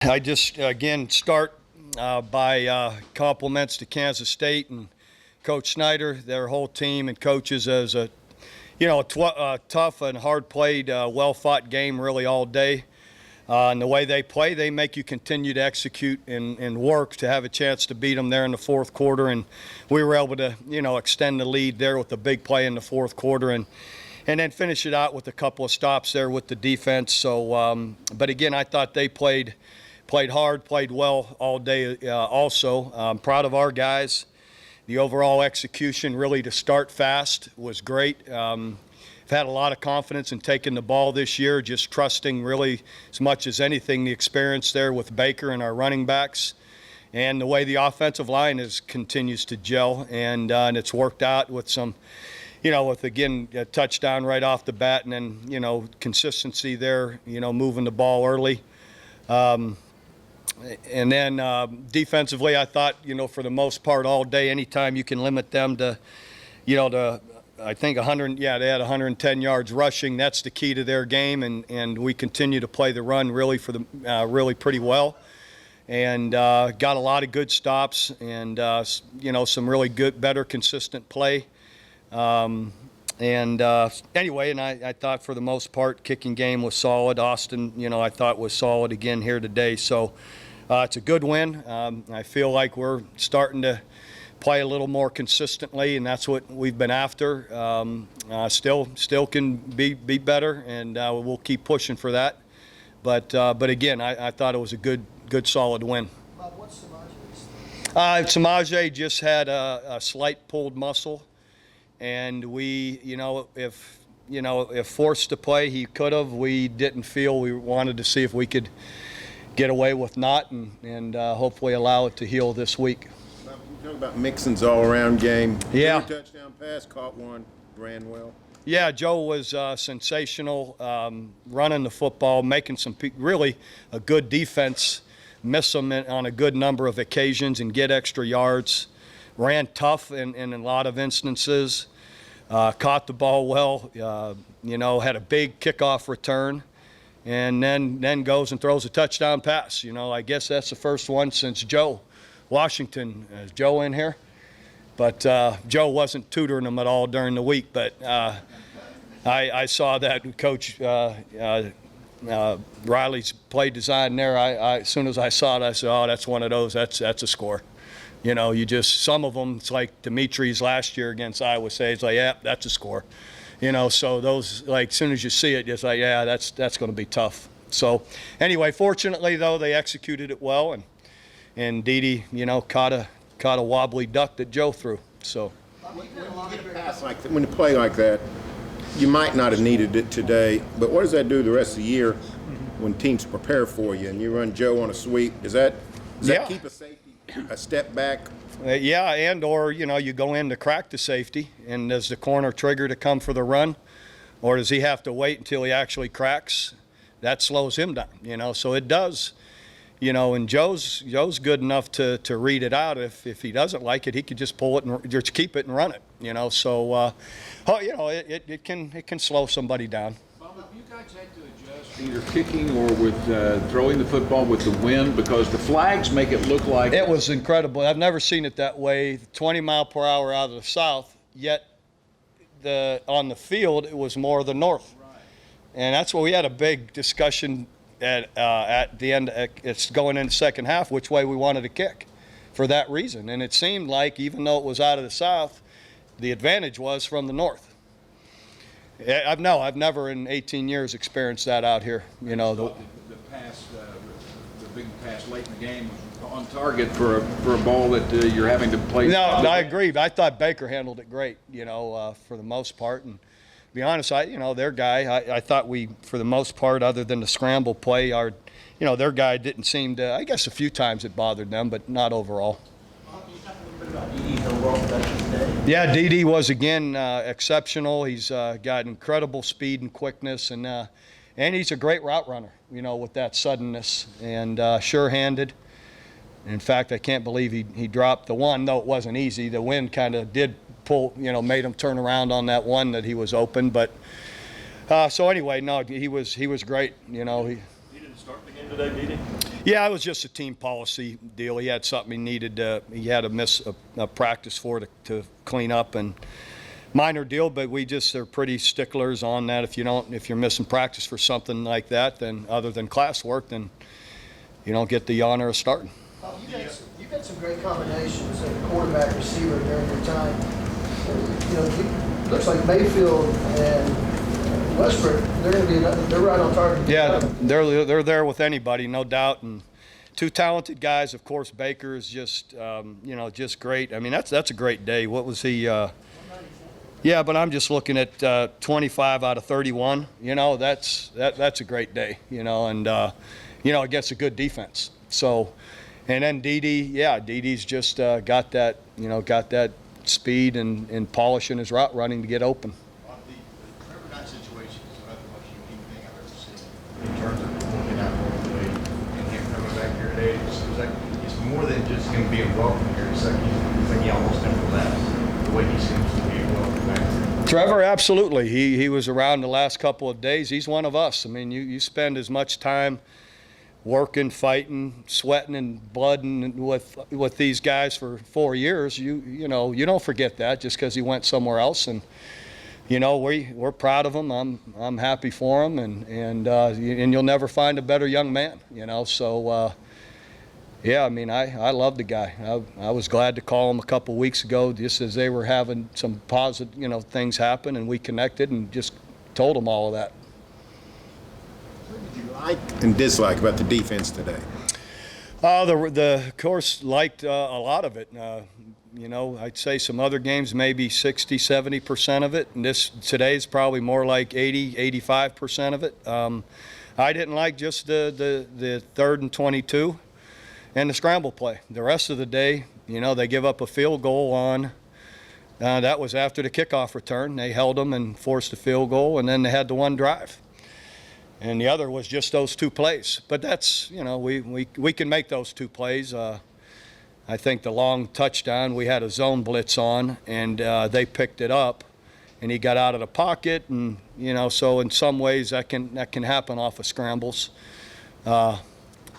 I just, again, start by compliments to Kansas State and Coach Snyder, their whole team and coaches as a tough and hard-played, well-fought game really all day. And the way they play, they make you continue to execute and work to have a chance to beat them there in the fourth quarter. And we were able to, extend the lead there with a big play in the fourth quarter and then finish it out with a couple of stops there with the defense. So, but again, I thought they played hard, played well all day also. I'm proud of our guys. The overall execution really to start fast was great. I've had a lot of confidence in taking the ball this year, just trusting really as much as anything the experience there with Baker and our running backs and the way the offensive line continues to gel, and it's worked out with some, with, again, a touchdown right off the bat and then, consistency there, moving the ball early. And then defensively, I thought, for the most part all day, anytime you can limit them to, I think 100, they had 110 yards rushing. That's the key to their game, and we continue to play the run really really pretty well, and got a lot of good stops and some really good, better, consistent play. Anyway, and I thought for the most part kicking game was solid. Austin, I thought was solid again here today. So it's a good win. I feel like we're starting to play a little more consistently, and that's what we've been after. Still can be better, and we'll keep pushing for that. But again, I thought it was a good solid win. Bob, what's Samaje's? Samaje just had a slight pulled muscle, and we, if forced to play, he could have. We didn't feel. We wanted to see if we could get away with not, and hopefully allow it to heal this week. Talk about Mixon's all-around game. Yeah. 2 touchdown pass, caught one, ran well. Yeah, Joe was sensational, running the football, making some really a good defense, miss them on a good number of occasions and get extra yards. Ran tough in a lot of instances, caught the ball well, had a big kickoff return, and then goes and throws a touchdown pass. I guess that's the first one since Joe Washington. Is Joe in here? But Joe wasn't tutoring them at all during the week. But I saw that Coach Riley's play design there. As soon as I saw it, I said, "Oh, that's one of those. That's a score." Some of them, it's like Dimitri's last year against Iowa State. It's like, yeah, that's a score. So those, like, as soon as you see it, it's like, yeah, that's going to be tough. So anyway, fortunately though, they executed it well, and Dede, caught a wobbly duck that Joe threw. So When you play like that, you might not have needed it today, but what does that do the rest of the year when teams prepare for you and you run Joe on a sweep? Does that keep a safety a step back? Yeah, or you go in to crack the safety, and does the corner trigger to come for the run, or does he have to wait until he actually cracks? That slows him down, so it does. And Joe's good enough to read it out. If he doesn't like it, he could just pull it and just keep it and run it. So it can slow somebody down. Bob, have you guys had to adjust either kicking or with throwing the football with the wind, because the flags make it look like it was incredible. I've never seen it that way. 20 mile per hour out of the south, yet on the field it was more of the north. Right. And that's where we had a big discussion at the end. It's going in the second half, which way we wanted to kick for that reason. And it seemed like, even though it was out of the south, the advantage was from the north. I've never in 18 years experienced that out here. The pass, the big pass late in the game was on target for a ball that you're having to play. No, I agree. I thought Baker handled it great, for the most part. And to be honest, their guy, I thought we, for the most part, other than the scramble play, their guy didn't seem to. I guess a few times it bothered them, but not overall. Yeah, Dede was again exceptional. He's got incredible speed and quickness, and he's a great route runner. With that suddenness and sure-handed. In fact, I can't believe he dropped the one, though it wasn't easy. The wind kind of did pull, made him turn around on that one that he was open. But so anyway, no, he was great. He didn't start the game today, did he? Yeah, it was just a team policy deal. He had something he needed. He had to miss a practice for to clean up, and minor deal. But we just are pretty sticklers on that. If you're missing practice for something like that, then other than classwork, then you don't get the honor of starting. You've had some great combinations at quarterback, receiver during your time. It looks like Mayfield and Westbrook, they're right on target. Yeah, they're there with anybody, no doubt. And two talented guys, of course. Baker is just just great. I mean, that's a great day. What was he? Yeah, but I'm just looking at 25 out of 31. That's a great day. And against a good defense. So, and then Didi's just got that speed and polish in his route running to get open. The Trevor Knight situation is about the most unique thing I've ever seen in terms of working out the way and him coming back here today. It's more than just him being welcome here. It's like he almost never left. The way he seems to be welcome back here. Trevor, absolutely. He was around the last couple of days. He's one of us. I mean, you spend as much time working, fighting, sweating, and blooding with these guys for 4 years. You don't forget that just because he went somewhere else. And we're proud of him. I'm happy for him, and you'll never find a better young man. So. Yeah, I mean, I love the guy. I was glad to call him a couple weeks ago just as they were having some positive, things happen, and we connected and just told him all of that. What did you like and dislike about the defense today? Of course, liked a lot of it. I'd say some other games maybe 60, 70% of it, and today's probably more like 80, 85% of it. I didn't like just the 3rd and 22. And the scramble play. The rest of the day, they give up a field goal on, that was after the kickoff return. They held them and forced a field goal, and then they had the one drive. And the other was just those 2 plays. But that's, we can make those 2 plays. I think the long touchdown, we had a zone blitz on, and they picked it up, and he got out of the pocket. And, so in some ways that can happen off of scrambles.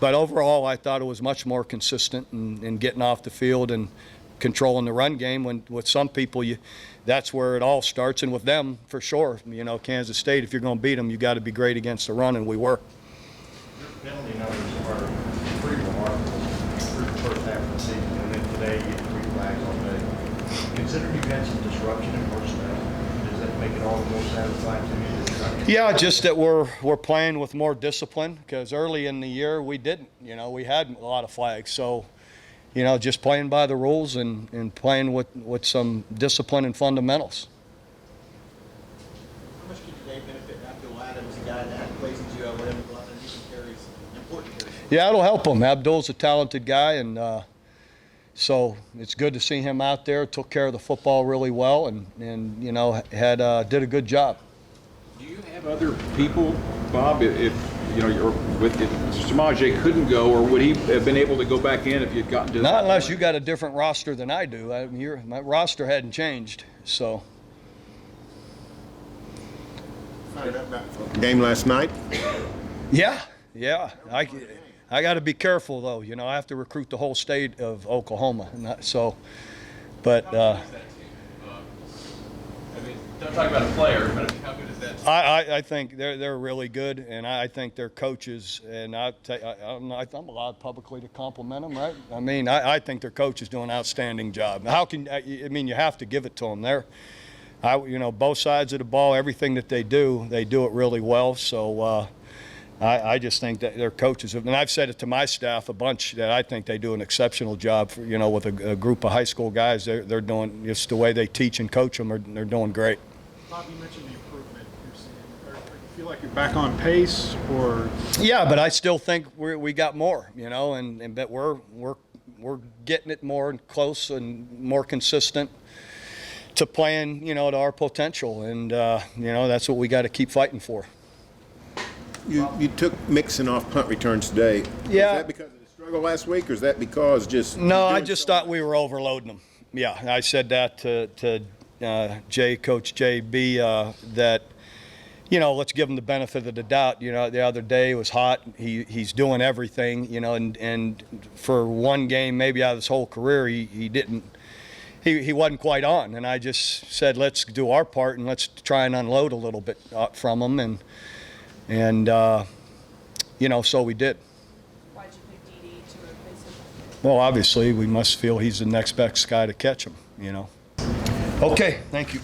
But overall, I thought it was much more consistent in getting off the field and controlling the run game. When with some people, that's where it all starts, and with them, for sure. Kansas State, if you're going to beat them, you got to be great against the run, and we were. Your penalty numbers are pretty remarkable through the first half of the season, and then today you get 3 flags all day. Considering you've had some disruption in personnel, does that make it all the more satisfying to you? Yeah, just that we're playing with more discipline, because early in the year we didn't. We had a lot of flags. So, just playing by the rules and playing with some discipline and fundamentals. How much could today benefit Abdul Adams, a guy that plays as you have whatever a lot of different carries, important carries? Yeah, it'll help him. Abdul's a talented guy, and so it's good to see him out there. Took care of the football really well, and did a good job. Do you have other people, Bob, if Samaje couldn't go, or would he have been able to go back in if you'd gotten to Not unless you got a different roster than I do. My roster hadn't changed, so. Game last night? Yeah. I got to be careful, though. I have to recruit the whole state of Oklahoma, Don't talk about a player, but how good is that team? I think they're really good, and I think their coaches, and I'm allowed publicly to compliment them, right? I mean, I think their coaches do an outstanding job. You have to give it to them. Both sides of the ball, everything that they do it really well. So I just think that their coaches and I've said it to my staff a bunch, that I think they do an exceptional job for, with a group of high school guys. They're doing just the way they teach and coach them. They're doing great. Bob, you mentioned the improvement you're seeing. Do you feel like you're back on pace, or? Yeah, but I still think we got more, and that we're getting it more close and more consistent to playing, to our potential, and that's what we got to keep fighting for. You took Mixon off punt returns today. Yeah. Is that because of the struggle last week, or is that because just? No, I just thought we were overloading them. Yeah, I said that to Coach JB, that you know, let's give him the benefit of the doubt. You know, the other day it was hot. He's doing everything, you know, and for one game, maybe out of his whole career, he wasn't quite on. And I just said, let's do our part and let's try and unload a little bit from him. And you know, so we did. Why'd you pick DD to replace him? Well, obviously, we must feel he's the next best guy to catch him, you know. Okay, thank you.